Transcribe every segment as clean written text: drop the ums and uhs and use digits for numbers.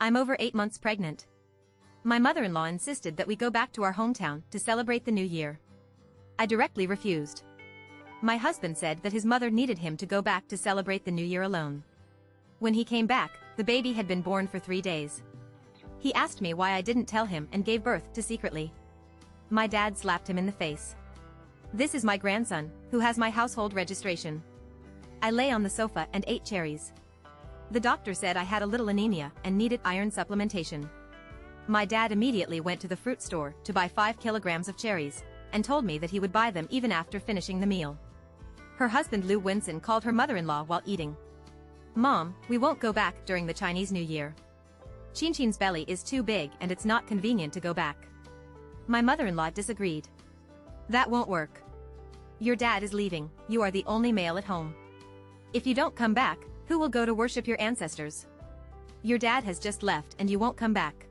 I'm over 8 months pregnant. My mother-in-law insisted that we go back to our hometown to celebrate the new year. I directly refused. My husband said that his mother needed him to go back to celebrate the new year alone. When he came back, the baby had been born for 3 days. He asked me why I didn't tell him and gave birth to secretly. My dad slapped him in the face. This is my grandson, who has my household registration. I lay on the sofa and ate cherries. The doctor said I had a little anemia and needed iron supplementation. My dad immediately went to the fruit store to buy 5 kilograms of cherries, and told me that he would buy them even after finishing the meal. Her husband Lou Winson called her mother-in-law while eating. "Mom, we won't go back during the Chinese New Year. Qinchin's belly is too big and it's not convenient to go back." My mother-in-law disagreed. "That won't work. Your dad is leaving, you are the only male at home. If you don't come back, who will go to worship your ancestors? Your dad has just left and you won't come back.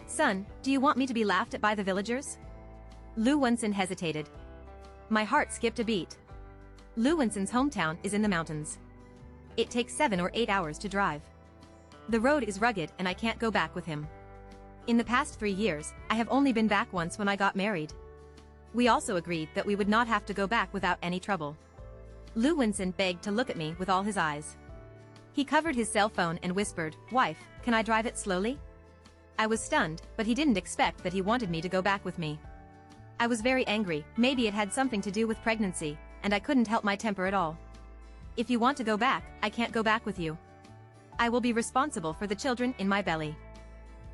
Son, do you want me to be laughed at by the villagers?" Lou Winson hesitated. My heart skipped a beat. Lou Winson's hometown is in the mountains. It takes 7 or 8 hours to drive. The road is rugged and I can't go back with him. In the past 3 years, I have only been back once when I got married. We also agreed that we would not have to go back without any trouble. Lou Winson begged to look at me with all his eyes. He covered his cell phone and whispered, "Wife, can I drive it slowly?" I was stunned, but he didn't expect that he wanted me to go back with me. I was very angry, maybe it had something to do with pregnancy, and I couldn't help my temper at all. "If you want to go back, I can't go back with you. I will be responsible for the children in my belly."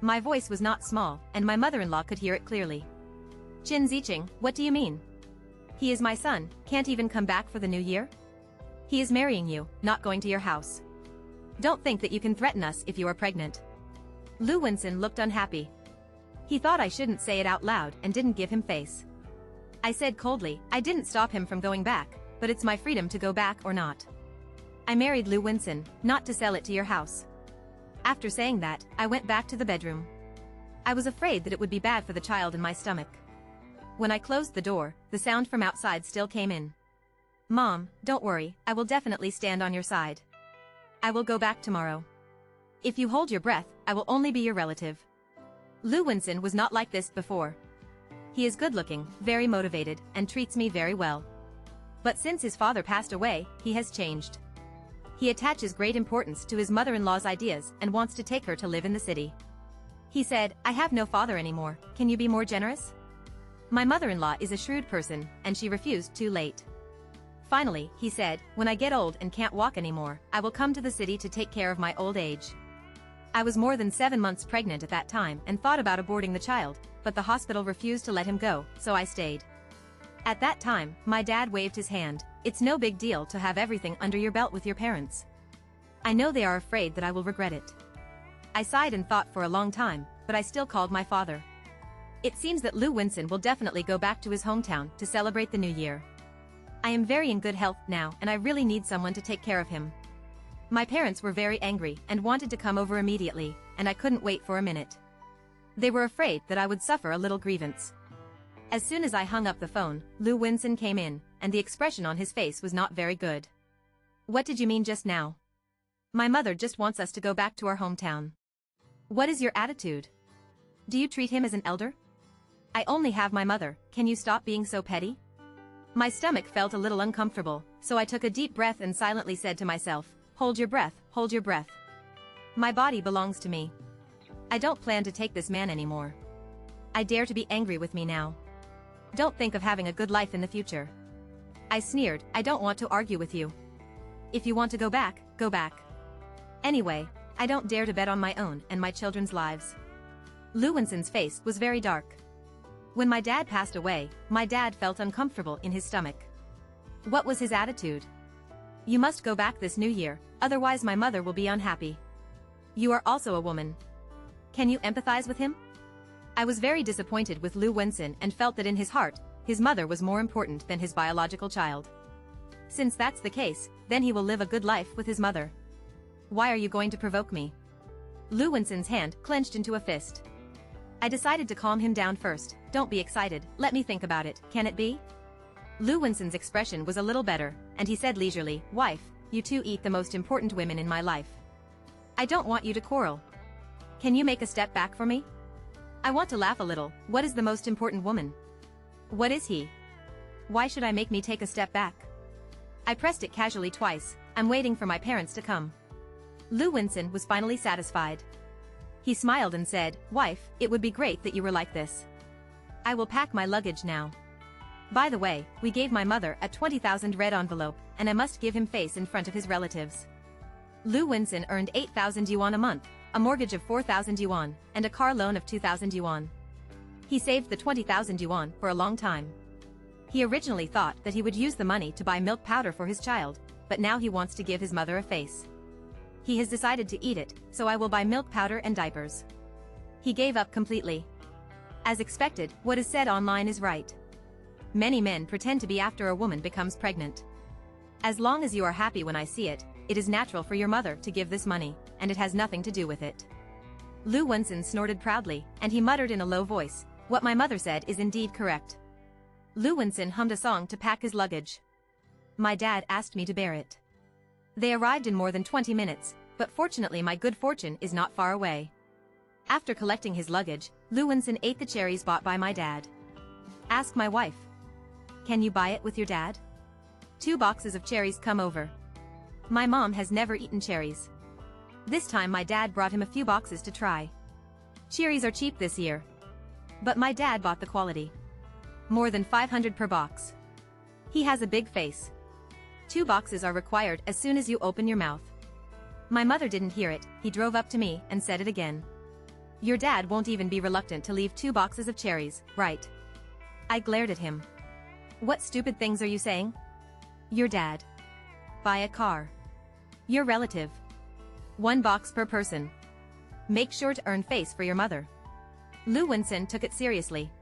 My voice was not small, and my mother-in-law could hear it clearly. "Qin Ziqing, what do you mean? He is my son, can't even come back for the new year? He is marrying you, not going to your house. Don't think that you can threaten us if you are pregnant." Lou Winson looked unhappy. He thought I shouldn't say it out loud and didn't give him face. I said coldly, "I didn't stop him from going back, but it's my freedom to go back or not. I married Lou Winson, not to sell it to your house." After saying that, I went back to the bedroom. I was afraid that it would be bad for the child in my stomach. When I closed the door, the sound from outside still came in. "Mom, don't worry, I will definitely stand on your side. I will go back tomorrow. If you hold your breath, I will only be your relative." Lou Winson was not like this before. He is good-looking, very motivated, and treats me very well. But since his father passed away, he has changed. He attaches great importance to his mother-in-law's ideas and wants to take her to live in the city. He said, "I have no father anymore, can you be more generous?" My mother-in-law is a shrewd person, and she refused too late. Finally, he said, "When I get old and can't walk anymore, I will come to the city to take care of my old age." I was more than 7 months pregnant at that time and thought about aborting the child, but the hospital refused to let him go, so I stayed. At that time, my dad waved his hand. "It's no big deal to have everything under your belt with your parents. I know they are afraid that I will regret it." I sighed and thought for a long time, but I still called my father. It seems that Lou Winson will definitely go back to his hometown to celebrate the new year. I am very in good health now and I really need someone to take care of him. My parents were very angry and wanted to come over immediately, and I couldn't wait for a minute. They were afraid that I would suffer a little grievance. As soon as I hung up the phone, Lou Winson came in, and the expression on his face was not very good. "What did you mean just now? My mother just wants us to go back to our hometown. What is your attitude? Do you treat him as an elder? I only have my mother, can you stop being so petty?" My stomach felt a little uncomfortable, so I took a deep breath and silently said to myself, "Hold your breath, hold your breath. My body belongs to me. I don't plan to take this man anymore. I dare to be angry with me now. Don't think of having a good life in the future." I sneered, "I don't want to argue with you. If you want to go back, go back. Anyway, I don't dare to bet on my own and my children's lives." Lou Winson's face was very dark. When my dad passed away, my dad felt uncomfortable in his stomach. What was his attitude? "You must go back this new year, otherwise my mother will be unhappy. You are also a woman. Can you empathize with him?" I was very disappointed with Lou Winson and felt that in his heart, his mother was more important than his biological child. Since that's the case, then he will live a good life with his mother. "Why are you going to provoke me?" Lou Winson's hand clenched into a fist. I decided to calm him down first. "Don't be excited, let me think about it, can it be?" Lou Winson's expression was a little better, and he said leisurely, "Wife, you two eat the most important women in my life. I don't want you to quarrel. Can you make a step back for me? I want to laugh a little. What is the most important woman? What is he? Why should I make me take a step back? I pressed it casually twice. I'm waiting for my parents to come. Lu Winson was finally satisfied. He smiled and said, "Wife, it would be great that you were like this. I will pack my luggage now. By the way, we gave my mother a 20,000 red envelope, and I must give him face in front of his relatives." Lu Winson earned 8,000 yuan a month, a mortgage of 4,000 yuan, and a car loan of 2,000 yuan. He saved the 20,000 yuan for a long time. He originally thought that he would use the money to buy milk powder for his child, but now he wants to give his mother a face. He has decided to eat it, so I will buy milk powder and diapers. He gave up completely. As expected, what is said online is right. Many men pretend to be after a woman becomes pregnant. As long as you are happy when I see it, it is natural for your mother to give this money, and it has nothing to do with it. Lu Winson snorted proudly, and he muttered in a low voice, "What my mother said is indeed correct." Lu Winson hummed a song to pack his luggage. My dad asked me to bear it. They arrived in more than 20 minutes, but fortunately my good fortune is not far away. After collecting his luggage, Lu Winson ate the cherries bought by my dad. Ask my wife. Can you buy it with your dad? 2 boxes of cherries come over. My mom has never eaten cherries. This time my dad brought him a few boxes to try. Cherries are cheap this year. But my dad bought the quality. More than 500 per box. He has a big face. 2 boxes are required as soon as you open your mouth. My mother didn't hear it. He drove up to me and said it again. Your dad won't even be reluctant to leave 2 boxes of cherries, right? I glared at him. What stupid things are you saying? Your dad. Buy a car. Your relative. 1 box per person. Make sure to earn face for your mother. Lu Winson took it seriously.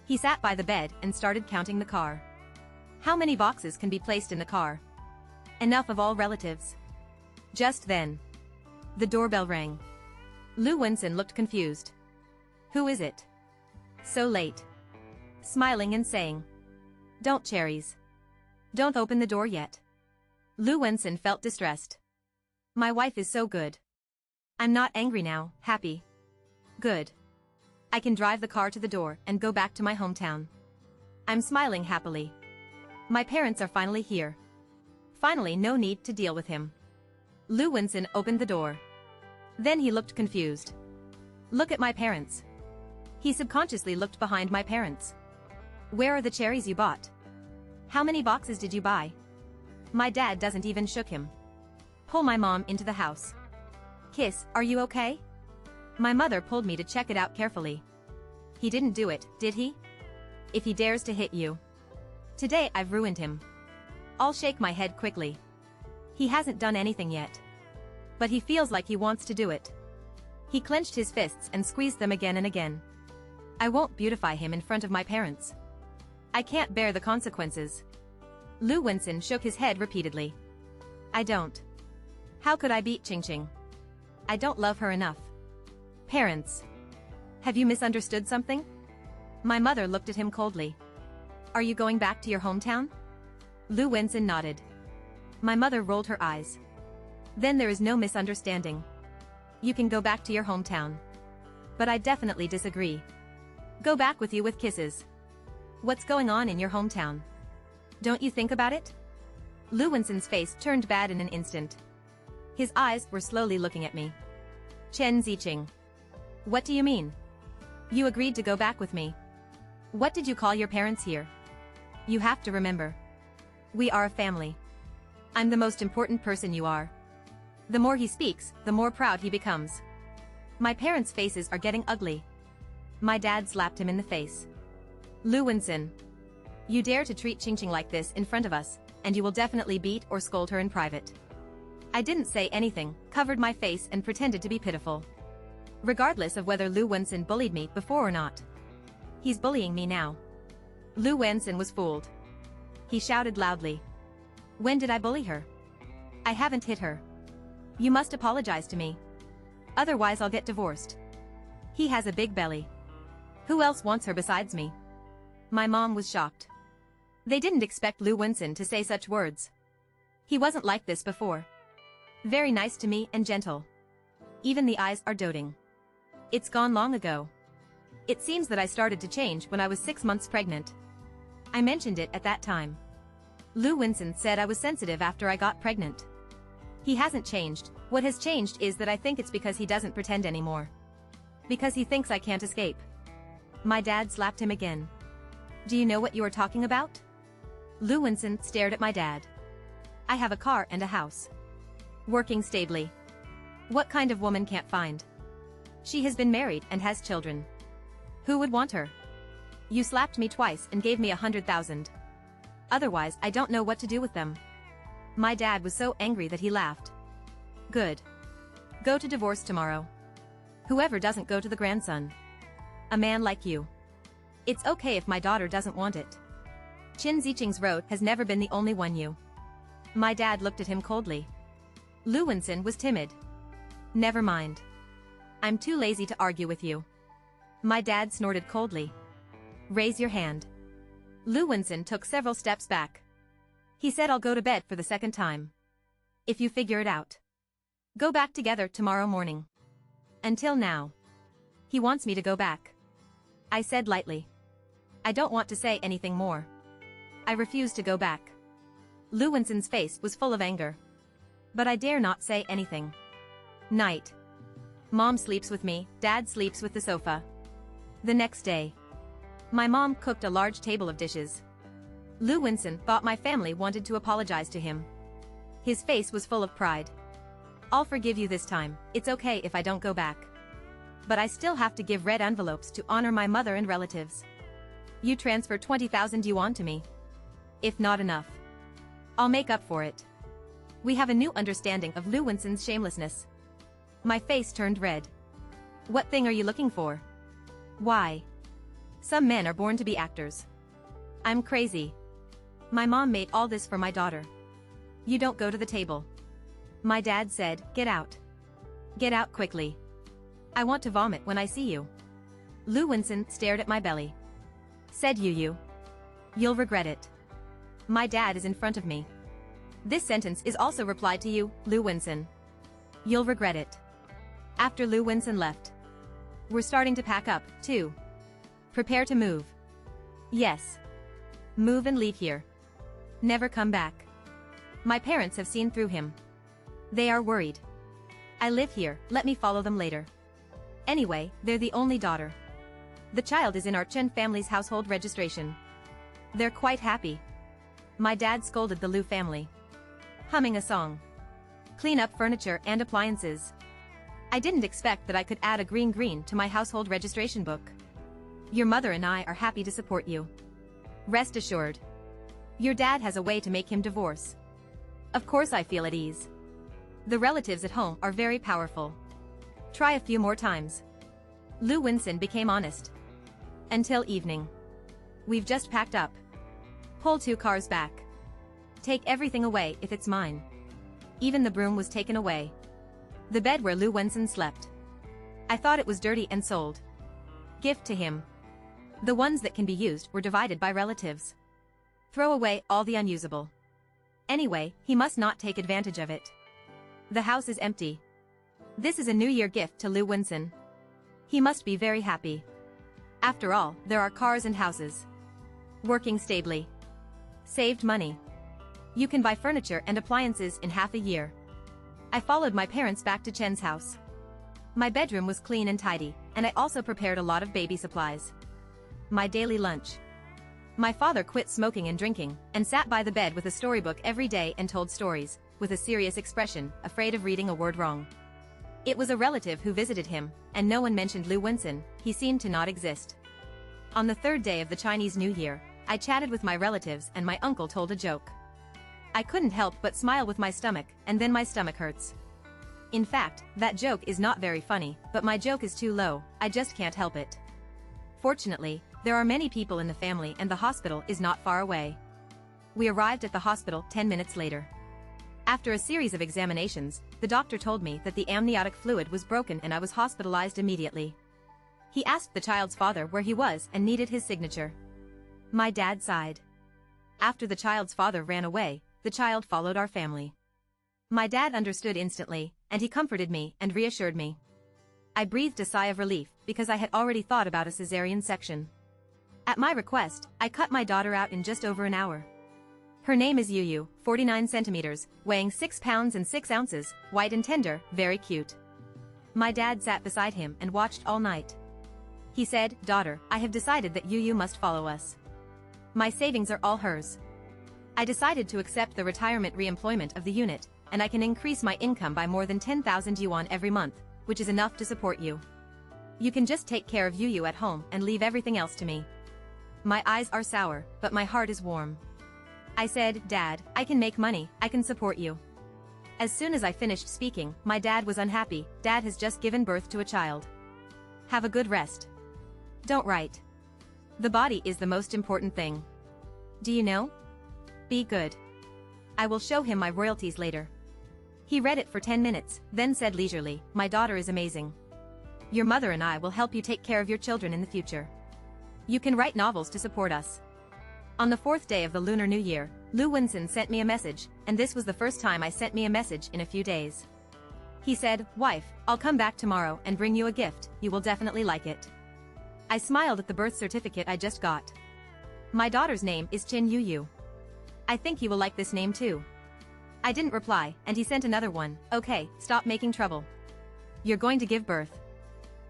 He sat by the bed and started counting the car. How many boxes can be placed in the car? Enough of all relatives. Just then, the doorbell rang. Lu Winson looked confused. Who is it? So late. Smiling and saying, "Don't cherries. Don't open the door yet." Lu Winson felt distressed. My wife is so good. I'm not angry now, happy. Good. I can drive the car to the door and go back to my hometown. I'm smiling happily. My parents are finally here. Finally, no need to deal with him. Lu Winson opened the door. Then he looked confused. Look at my parents. He subconsciously looked behind my parents. Where are the cherries you bought? How many boxes did you buy? My dad doesn't even shook him. Pull my mom into the house. Kiss, are you okay? My mother pulled me to check it out carefully. He didn't do it, did he? If he dares to hit you. Today I've ruined him. I'll shake my head quickly. He hasn't done anything yet. But he feels like he wants to do it. He clenched his fists and squeezed them again and again. I won't beautify him in front of my parents. I can't bear the consequences. Lu Winson shook his head repeatedly. I don't. How could I beat Ching Ching? I don't love her enough. Parents. Have you misunderstood something? My mother looked at him coldly. Are you going back to your hometown? Lu Winson nodded. My mother rolled her eyes. Then there is no misunderstanding. You can go back to your hometown. But I definitely disagree. Go back with you with kisses. What's going on in your hometown? Don't you think about it? Lu Winson's face turned bad in an instant. His eyes were slowly looking at me. Chen Ziqing. What do you mean? You agreed to go back with me. What did you call your parents here? You have to remember. We are a family. I'm the most important person you are. The more he speaks, the more proud he becomes. My parents' faces are getting ugly. My dad slapped him in the face. Lu Winson. You dare to treat Ching Ching like this in front of us, and you will definitely beat or scold her in private. I didn't say anything, covered my face and pretended to be pitiful. Regardless of whether Lu Winson bullied me before or not. He's bullying me now. Lu Winson was fooled. He shouted loudly. When did I bully her? I haven't hit her. You must apologize to me. Otherwise I'll get divorced. He has a big belly. Who else wants her besides me? My mom was shocked. They didn't expect Lu Winson to say such words. He wasn't like this before. Very nice to me and gentle. Even the eyes are doting. It's gone long ago. It seems that I started to change when I was 6 months pregnant. I mentioned it at that time. Lou Winson said I was sensitive after I got pregnant. He hasn't changed. What has changed is that I think it's because he doesn't pretend anymore. Because he thinks I can't escape. My dad slapped him again. Do you know what you are talking about? Lou Winson stared at my dad. I have a car and a house. Working stably. What kind of woman can't find? She has been married and has children. Who would want her? You slapped me twice and gave me 100,000. Otherwise, I don't know what to do with them. My dad was so angry that he laughed. Good. Go to divorce tomorrow. Whoever doesn't go to the grandson. A man like you. It's okay if my daughter doesn't want it. Qin Ziqing's road has never been the only one you. My dad looked at him coldly. Lou Winson was timid. Never mind. I'm too lazy to argue with you. My dad snorted coldly. Raise your hand. Lou Winson took several steps back. He said, I'll go to bed for the second time. If you figure it out. Go back together tomorrow morning. Until now. He wants me to go back. I said lightly. I don't want to say anything more. I refuse to go back. Lou Winson's face was full of anger. But I dare not say anything. Night. Mom sleeps with me, Dad sleeps with the sofa. The next day. My mom cooked a large table of dishes. Lou Winson thought my family wanted to apologize to him. His face was full of pride. I'll forgive you this time, it's okay if I don't go back. But I still have to give red envelopes to honor my mother and relatives. You transfer 20,000 yuan to me. If not enough, I'll make up for it. We have a new understanding of Lou Winson's shamelessness. My face turned red. What thing are you looking for? Why? Some men are born to be actors. I'm crazy. My mom made all this for my daughter. You don't go to the table. My dad said, get out. Get out quickly. I want to vomit when I see you. Lou Winson stared at my belly. Said you'll regret it. My dad is in front of me. This sentence is also replied to you, Lou Winson. You'll regret it. After Lou Winson left. We're starting to pack up, too. Prepare to move. Yes. Move and leave here. Never come back. My parents have seen through him. They are worried. I live here, let me follow them later. Anyway, they're the only daughter. The child is in our Chen family's household registration. They're quite happy. My dad scolded the Liu family. Humming a song. Clean up furniture and appliances. I didn't expect that I could add a green to my household registration book. Your mother and I are happy to support you. Rest assured. Your dad has a way to make him divorce. Of course I feel at ease. The relatives at home are very powerful. Try a few more times. Lou Winson became honest. Until evening. We've just packed up. Pull 2 cars back. Take everything away if it's mine. Even the broom was taken away. The bed where Lou Winson slept. I thought it was dirty and sold. Gift to him. The ones that can be used were divided by relatives. Throw away all the unusable. Anyway, he must not take advantage of it. The house is empty. This is a New Year gift to Lou Winson. He must be very happy. After all, there are cars and houses. Working stably. Saved money. You can buy furniture and appliances in half a year. I followed my parents back to Chen's house. My bedroom was clean and tidy, and I also prepared a lot of baby supplies. My daily lunch. My father quit smoking and drinking, and sat by the bed with a storybook every day and told stories, with a serious expression, afraid of reading a word wrong. It was a relative who visited him, and no one mentioned Lou Winson, he seemed to not exist. On the 3rd day of the Chinese New Year, I chatted with my relatives and my uncle told a joke. I couldn't help but smile with my stomach, and then my stomach hurts. In fact, that joke is not very funny, but my joke is too low, I just can't help it. Fortunately, there are many people in the family and the hospital is not far away. We arrived at the hospital 10 minutes later. After a series of examinations, the doctor told me that the amniotic fluid was broken and I was hospitalized immediately. He asked the child's father where he was and needed his signature. My dad sighed. After the child's father ran away, the child followed our family. My dad understood instantly, and he comforted me and reassured me. I breathed a sigh of relief because I had already thought about a cesarean section. At my request, I cut my daughter out in just over an hour. Her name is Yuyu, 49 centimeters, weighing 6 pounds and 6 ounces, white and tender, very cute. My dad sat beside him and watched all night. He said, "Daughter, I have decided that Yuyu must follow us. My savings are all hers. I decided to accept the retirement re-employment of the unit, and I can increase my income by more than 10,000 yuan every month, which is enough to support you. You can just take care of Yuyu at home and leave everything else to me." My eyes are sour, but my heart is warm. I said, "Dad, I can make money, I can support you." As soon as I finished speaking, my dad was unhappy. "Dad has just given birth to a child. Have a good rest. Don't write. The body is the most important thing. Do you know? Be good. I will show him my royalties later." He read it for 10 minutes, then said leisurely, "My daughter is amazing. Your mother and I will help you take care of your children in the future. You can write novels to support us." On the 4th day of the Lunar New Year, Lu Winson sent me a message, and this was the first time I sent me a message in a few days. He said, "Wife, I'll come back tomorrow and bring you a gift, you will definitely like it." I smiled at the birth certificate I just got. My daughter's name is Chin Yuyu. I think he will like this name too. I didn't reply, and he sent another one. "Okay, stop making trouble. You're going to give birth.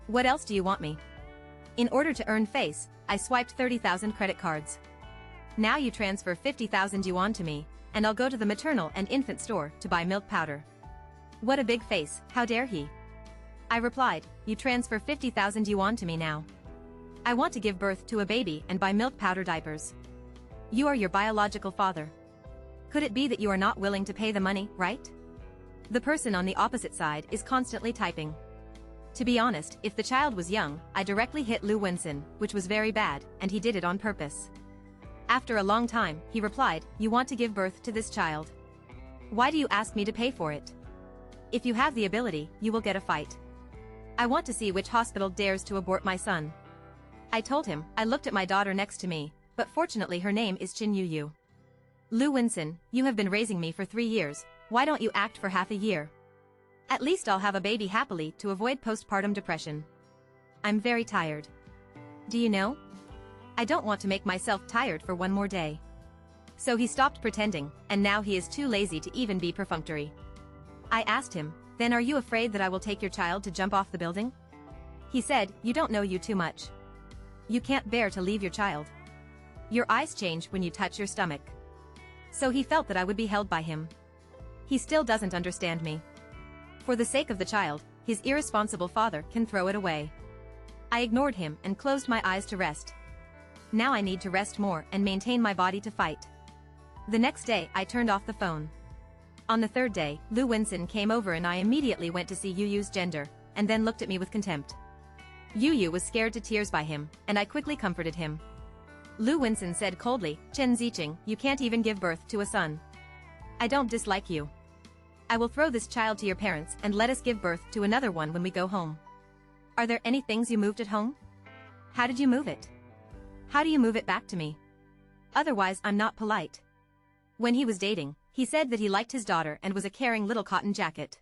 What else do you want me?" In order to earn face, I swiped 30,000 credit cards. "Now you transfer 50,000 yuan to me, and I'll go to the maternal and infant store to buy milk powder." What a big face, how dare he? I replied, "You transfer 50,000 yuan to me now. I want to give birth to a baby and buy milk powder diapers. You are your biological father. Could it be that you are not willing to pay the money, right?" The person on the opposite side is constantly typing. To be honest, if the child was young, I directly hit Lu Winson, which was very bad, and he did it on purpose. After a long time, he replied, "You want to give birth to this child. Why do you ask me to pay for it? If you have the ability, you will get a fight. I want to see which hospital dares to abort my son." I told him, I looked at my daughter next to me, but fortunately her name is Chin Yuyu. "Lu Winson, you have been raising me for 3 years, why don't you act for half a year? At least I'll have a baby happily to avoid postpartum depression. I'm very tired. Do you know? I don't want to make myself tired for one more day." So he stopped pretending, and now he is too lazy to even be perfunctory. I asked him, "Then are you afraid that I will take your child to jump off the building?" He said, "You don't know you too much. You can't bear to leave your child. Your eyes change when you touch your stomach." So he felt that I would be held by him. He still doesn't understand me. For the sake of the child, his irresponsible father can throw it away. I ignored him and closed my eyes to rest. Now I need to rest more and maintain my body to fight. The next day, I turned off the phone. On the 3rd day, Lu Winson came over and I immediately went to see Yuyu's gender, and then looked at me with contempt. Yuyu was scared to tears by him, and I quickly comforted him. Lu Winson said coldly, "Chen Ziqing, you can't even give birth to a son. I don't dislike you. I will throw this child to your parents and let us give birth to another one when we go home. Are there any things you moved at home? How did you move it? How do you move it back to me? Otherwise I'm not polite." When he was dating, he said that he liked his daughter and was a caring little cotton jacket.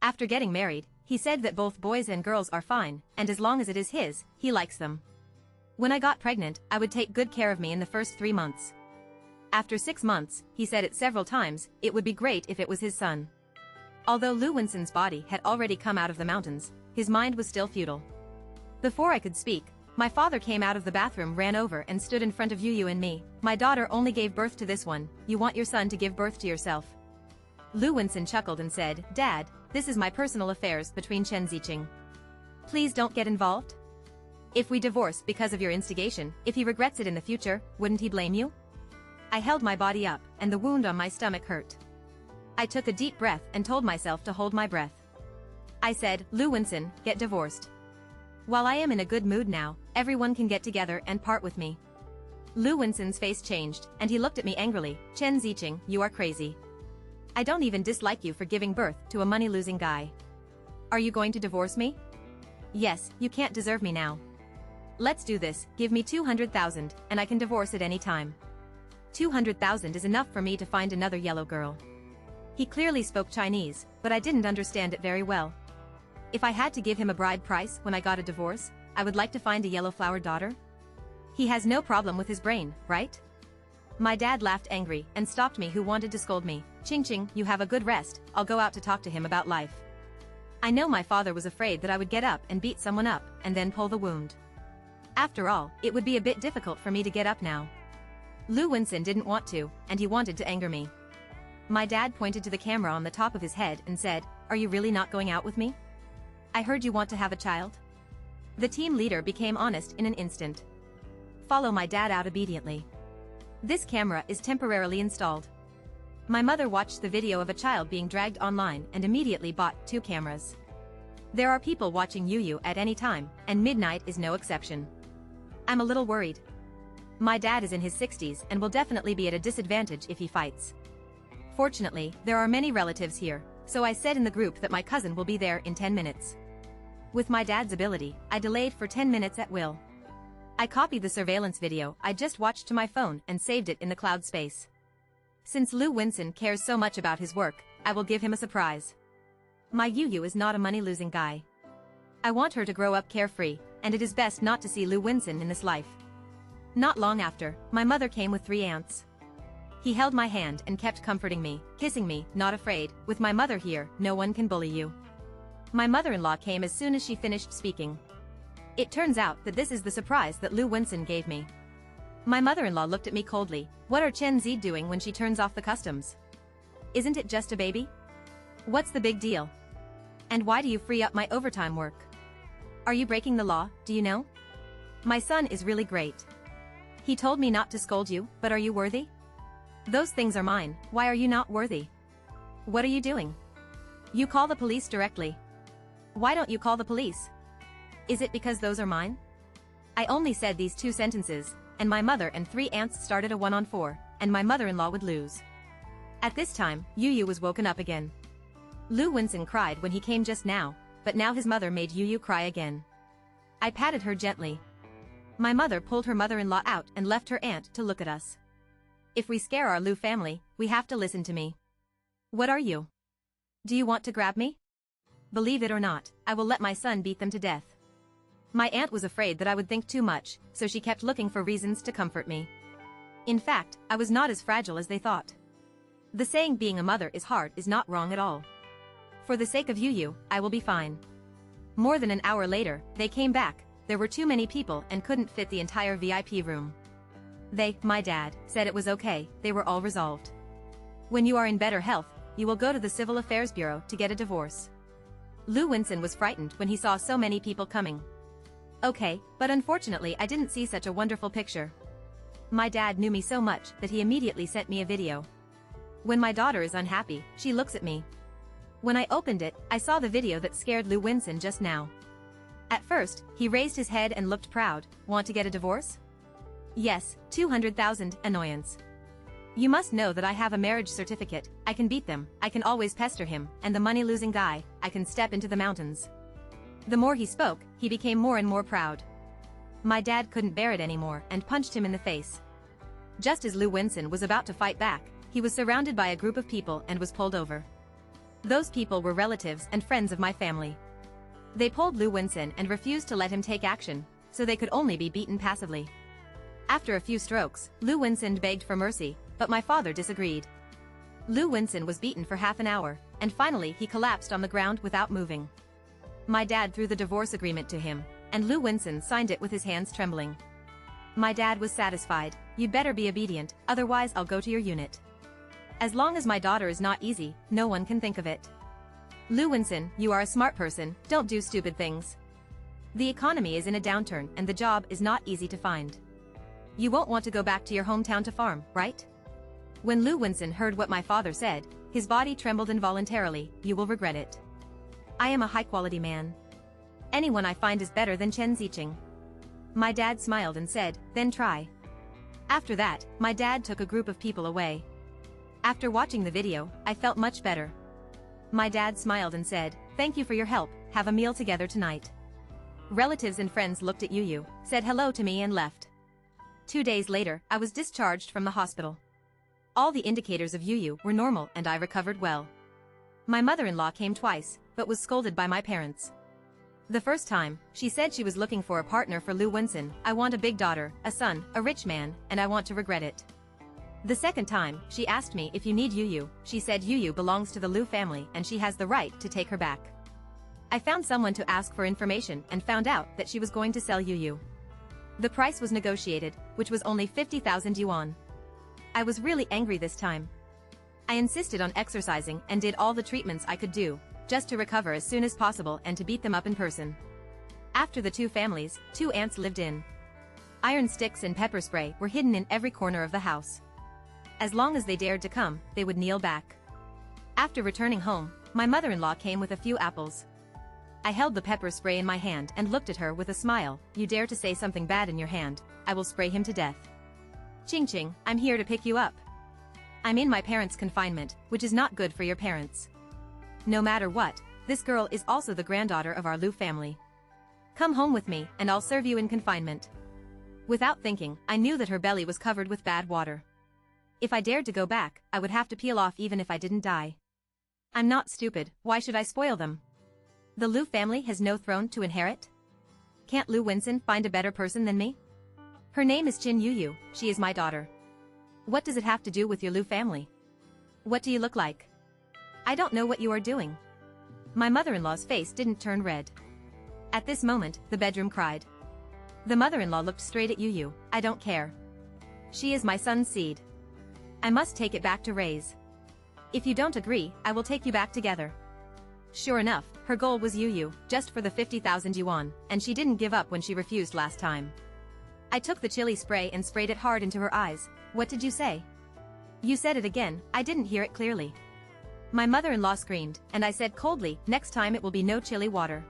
After getting married, he said that both boys and girls are fine, and as long as it is his, he likes them. When I got pregnant, I would take good care of me in the first 3 months. After 6 months, he said it several times, it would be great if it was his son. Although Lu Winson's body had already come out of the mountains, his mind was still futile. Before I could speak, my father came out of the bathroom, ran over and stood in front of Yuyu and me. "My daughter only gave birth to this one, you want your son to give birth to yourself." Lu Winson chuckled and said, "Dad, this is my personal affairs between Chen Ziqing. Please don't get involved. If we divorce because of your instigation, if he regrets it in the future, wouldn't he blame you?" I held my body up, and the wound on my stomach hurt. I took a deep breath and told myself to hold my breath. I said, "Lu Winson, get divorced. While I am in a good mood now, everyone can get together and part with me." Lu Winson's face changed, and he looked at me angrily. "Chen Ziqing, you are crazy. I don't even dislike you for giving birth to a money-losing guy. Are you going to divorce me? Yes, you can't deserve me now. Let's do this, give me 200,000, and I can divorce at any time. 200,000 is enough for me to find another yellow girl." He clearly spoke Chinese, but I didn't understand it very well. If I had to give him a bride price when I got a divorce, I would like to find a yellow-flowered daughter. He has no problem with his brain, right? My dad laughed angry and stopped me who wanted to scold me. Ching Ching, you have a good rest, I'll go out to talk to him about life. I know my father was afraid that I would get up and beat someone up and then pull the wound. After all, it would be a bit difficult for me to get up now. Lu Winson didn't want to, and he wanted to anger me. My dad pointed to the camera on the top of his head and said, "Are you really not going out with me? I heard you want to have a child." The team leader became honest in an instant. Follow my dad out obediently. This camera is temporarily installed. My mother watched the video of a child being dragged online and immediately bought 2 cameras. There are people watching Yuyu at any time, and midnight is no exception. I'm a little worried. My dad is in his 60s and will definitely be at a disadvantage if he fights. Fortunately, there are many relatives here, so I said in the group that my cousin will be there in 10 minutes. With my dad's ability, I delayed for 10 minutes at will. I copied the surveillance video I just watched to my phone and saved it in the cloud space. Since Lu Winson cares so much about his work, I will give him a surprise. My Yuyu is not a money-losing guy. I want her to grow up carefree, and it is best not to see Lu Winson in this life. Not long after, my mother came with 3 aunts. He held my hand and kept comforting me, kissing me, not afraid, with my mother here, no one can bully you. My mother-in-law came as soon as she finished speaking. It turns out that this is the surprise that Lu Winson gave me. My mother-in-law looked at me coldly. What are Chen Zi doing when she turns off the customs? Isn't it just a baby? What's the big deal? And why do you free up my overtime work? Are you breaking the law, do you know? My son is really great. He told me not to scold you, but are you worthy? Those things are mine, why are you not worthy? What are you doing? You call the police directly. Why don't you call the police? Is it because those are mine? I only said these 2 sentences, and my mother and 3 aunts started a 1-on-4, and my mother-in-law would lose. At this time, Yuyu was woken up again. Lu Winson cried when he came just now, but now his mother made Yuyu cry again. I patted her gently. My mother pulled her mother-in-law out and left her aunt to look at us. If we scare our Lu family, we have to listen to me. What are you? Do you want to grab me? Believe it or not, I will let my son beat them to death. My aunt was afraid that I would think too much, so she kept looking for reasons to comfort me. In fact, I was not as fragile as they thought. The saying being a mother is hard is not wrong at all. For the sake of Yuyu, I will be fine. More than an hour later, they came back. There were too many people and couldn't fit the entire VIP room. My dad, said it was okay, they were all resolved. When you are in better health, you will go to the Civil Affairs Bureau to get a divorce. Lu Winson was frightened when he saw so many people coming. Okay, but unfortunately I didn't see such a wonderful picture. My dad knew me so much that he immediately sent me a video. When my daughter is unhappy, she looks at me. When I opened it, I saw the video that scared Lu Winson just now. At first, he raised his head and looked proud. Want to get a divorce? Yes, 200,000, annoyance. You must know that I have a marriage certificate, I can beat them, I can always pester him, and the money-losing guy, I can step into the mountains. The more he spoke, he became more and more proud. My dad couldn't bear it anymore and punched him in the face. Just as Lu Winson was about to fight back, he was surrounded by a group of people and was pulled over. Those people were relatives and friends of my family. They pulled Lu Winson and refused to let him take action, so they could only be beaten passively. After a few strokes, Lu Winson begged for mercy, but my father disagreed. Lu Winson was beaten for half an hour, and finally he collapsed on the ground without moving. My dad threw the divorce agreement to him, and Lu Winson signed it with his hands trembling. My dad was satisfied. You'd better be obedient, otherwise I'll go to your unit. As long as my daughter is not easy, no one can think of it. Lu Winson, you are a smart person, don't do stupid things. The economy is in a downturn and the job is not easy to find. You won't want to go back to your hometown to farm, right? When Lu Winson heard what my father said, his body trembled involuntarily. You will regret it. I am a high-quality man. Anyone I find is better than Chen Ziqing. My dad smiled and said, then try. After that, my dad took a group of people away. After watching the video, I felt much better. My dad smiled and said, thank you for your help, have a meal together tonight. Relatives and friends looked at Yuyu, said hello to me and left. 2 days later, I was discharged from the hospital. All the indicators of Yuyu were normal and I recovered well. My mother-in-law came twice, but was scolded by my parents. The first time, she said she was looking for a partner for Lu Winson. I want a big daughter, a son, a rich man, and I want to regret it. The second time, she asked me if you need Yuyu. She said Yuyu belongs to the Lu family and she has the right to take her back. I found someone to ask for information and found out that she was going to sell Yuyu. The price was negotiated, which was only 50,000 yuan. I was really angry this time. I insisted on exercising and did all the treatments I could do, just to recover as soon as possible and to beat them up in person. After the two families, 2 aunts lived in. Iron sticks and pepper spray were hidden in every corner of the house. As long as they dared to come, they would kneel back. After returning home, my mother-in-law came with a few apples. I held the pepper spray in my hand and looked at her with a smile. You dare to say something bad in your hand, I will spray him to death. Ching Ching, I'm here to pick you up. I'm in my parents' confinement, which is not good for your parents. No matter what, this girl is also the granddaughter of our Lu family. Come home with me and I'll serve you in confinement. Without thinking, I knew that her belly was covered with bad water. If I dared to go back, I would have to peel off even if I didn't die. I'm not stupid, why should I spoil them? The Lu family has no throne to inherit? Can't Lu Winson find a better person than me? Her name is Qin Yuyu, she is my daughter. What does it have to do with your Lu family? What do you look like? I don't know what you are doing. My mother-in-law's face didn't turn red. At this moment, the bedroom cried. The mother-in-law looked straight at Yuyu. I don't care. She is my son's seed. I must take it back to raise. If you don't agree, I will take you back together. Sure enough, her goal was Yuyu, just for the 50,000 yuan, and she didn't give up when she refused last time. I took the chili spray and sprayed it hard into her eyes. What did you say? You said it again, I didn't hear it clearly. My mother-in-law screamed, and I said coldly, next time it will be no chili water.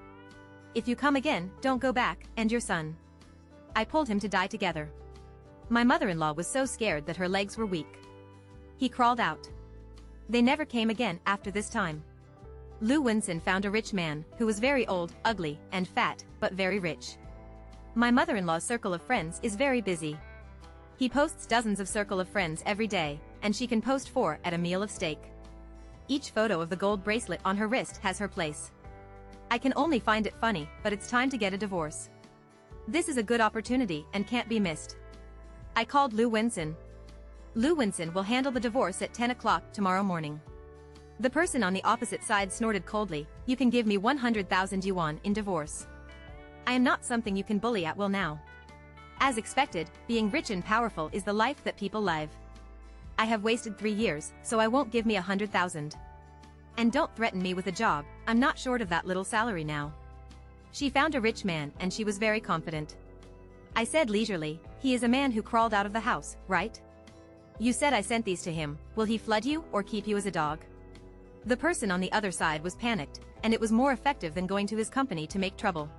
If you come again, don't go back, and your son. I pulled him to die together. My mother-in-law was so scared that her legs were weak. He crawled out. They never came again after this time. Lu Winson found a rich man, who was very old, ugly, and fat, but very rich. My mother-in-law's circle of friends is very busy. He posts dozens of circle of friends every day, and she can post 4 at a meal of steak. Each photo of the gold bracelet on her wrist has her place. I can only find it funny, but it's time to get a divorce. This is a good opportunity and can't be missed. I called Lu Winson. Lu Winson will handle the divorce at 10 o'clock tomorrow morning. The person on the opposite side snorted coldly, you can give me 100,000 yuan in divorce. I am not something you can bully at will now. As expected, being rich and powerful is the life that people live. I have wasted 3 years, so I won't give me 100,000. And don't threaten me with a job, I'm not short of that little salary now. She found a rich man and she was very confident. I said leisurely, he is a man who crawled out of the house, right? You said I sent these to him, will he flood you or keep you as a dog? The person on the other side was panicked, and it was more effective than going to his company to make trouble.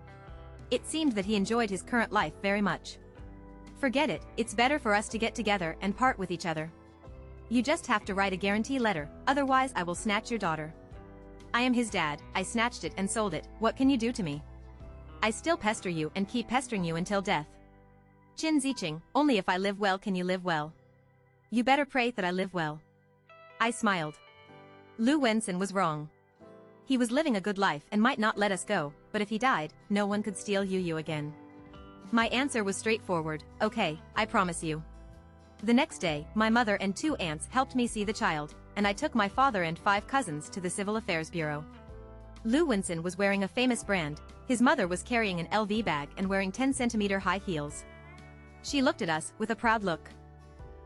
It seemed that he enjoyed his current life very much. Forget it, it's better for us to get together and part with each other. You just have to write a guarantee letter, otherwise I will snatch your daughter. I am his dad, I snatched it and sold it, what can you do to me? I still pester you and keep pestering you until death. Qin Ziqing, only if I live well can you live well. You better pray that I live well. I smiled. Lu Winson was wrong. He was living a good life and might not let us go, but if he died, no one could steal Yuyu again. My answer was straightforward, okay, I promise you. The next day, my mother and 2 aunts helped me see the child, and I took my father and 5 cousins to the Civil Affairs Bureau. Lu Winson was wearing a famous brand, his mother was carrying an LV bag and wearing 10-centimeter high heels. She looked at us with a proud look.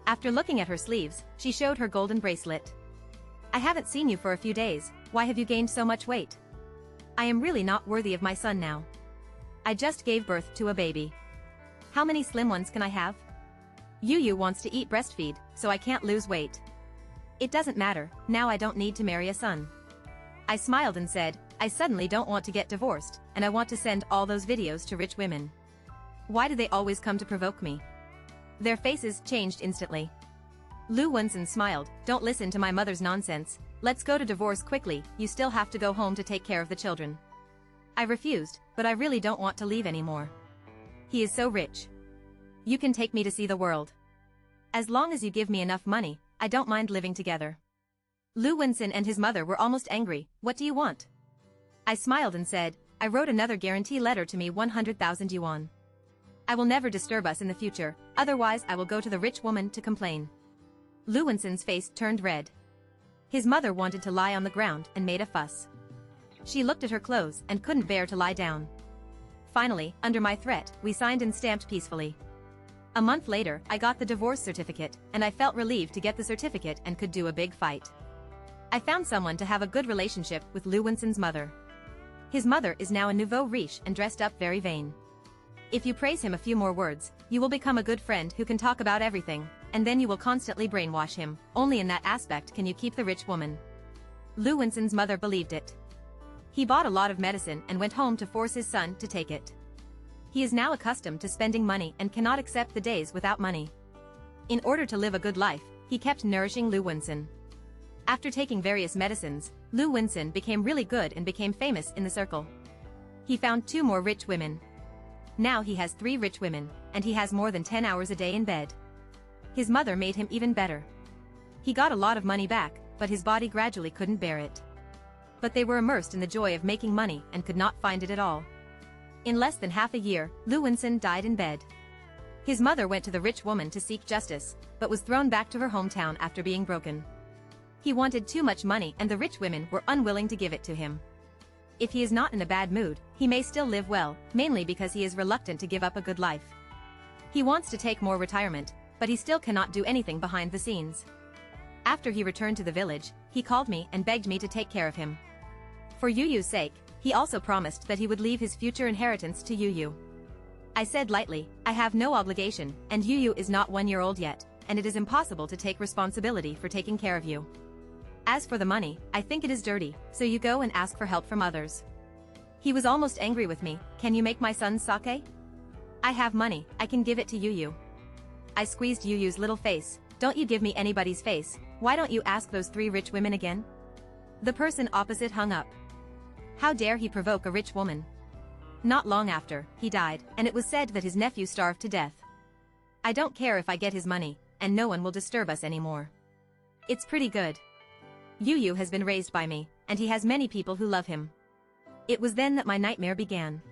After looking at her sleeves, she showed her golden bracelet. I haven't seen you for a few days, why have you gained so much weight? I am really not worthy of my son now. I just gave birth to a baby. How many slim ones can I have? Yuyu wants to eat breastfeed, so I can't lose weight. It doesn't matter, now I don't need to marry a son. I smiled and said, I suddenly don't want to get divorced, and I want to send all those videos to rich women. Why do they always come to provoke me? Their faces changed instantly. Lu Winson smiled, don't listen to my mother's nonsense, let's go to divorce quickly, you still have to go home to take care of the children. I refused, but I really don't want to leave anymore. He is so rich. You can take me to see the world. As long as you give me enough money, I don't mind living together. Lu Winson and his mother were almost angry, what do you want? I smiled and said, I wrote another guarantee letter to me 100,000 yuan. I will never disturb us in the future, otherwise I will go to the rich woman to complain. Lu Wensun's face turned red. His mother wanted to lie on the ground and made a fuss. She looked at her clothes and couldn't bear to lie down. Finally, under my threat, we signed and stamped peacefully. A month later, I got the divorce certificate, and I felt relieved to get the certificate and could do a big fight. I found someone to have a good relationship with Lu Wensun's mother. His mother is now a nouveau riche and dressed up very vain. If you praise him a few more words, you will become a good friend who can talk about everything, and then you will constantly brainwash him. Only in that aspect can you keep the rich woman. Lu Wensun's mother believed it. He bought a lot of medicine and went home to force his son to take it. He is now accustomed to spending money and cannot accept the days without money. In order to live a good life, he kept nourishing Lu Wensun. After taking various medicines, Lu Wensun became really good and became famous in the circle. He found 2 more rich women. Now he has 3 rich women, and he has more than 10 hours a day in bed. His mother made him even better. He got a lot of money back, but his body gradually couldn't bear it. But they were immersed in the joy of making money and could not find it at all. In less than half a year, Lu Wensun died in bed. His mother went to the rich woman to seek justice, but was thrown back to her hometown after being broken. He wanted too much money and the rich women were unwilling to give it to him. If he is not in a bad mood, he may still live well, mainly because he is reluctant to give up a good life. He wants to take more retirement, but he still cannot do anything behind the scenes. After he returned to the village, he called me and begged me to take care of him. For Yu Yu's sake, he also promised that he would leave his future inheritance to Yu Yu. I said lightly, I have no obligation, and Yu Yu is not 1 year old yet, and it is impossible to take responsibility for taking care of you. As for the money, I think it is dirty, so you go and ask for help from others. He was almost angry with me. Can you make my son's sake? I have money, I can give it to Yu Yu. I squeezed Yu Yu's little face. Don't you give me anybody's face, why don't you ask those 3 rich women again? The person opposite hung up. How dare he provoke a rich woman? Not long after, he died, and it was said that his nephew starved to death. I don't care if I get his money, and no one will disturb us anymore. It's pretty good. Yu Yu has been raised by me, and he has many people who love him. It was then that my nightmare began.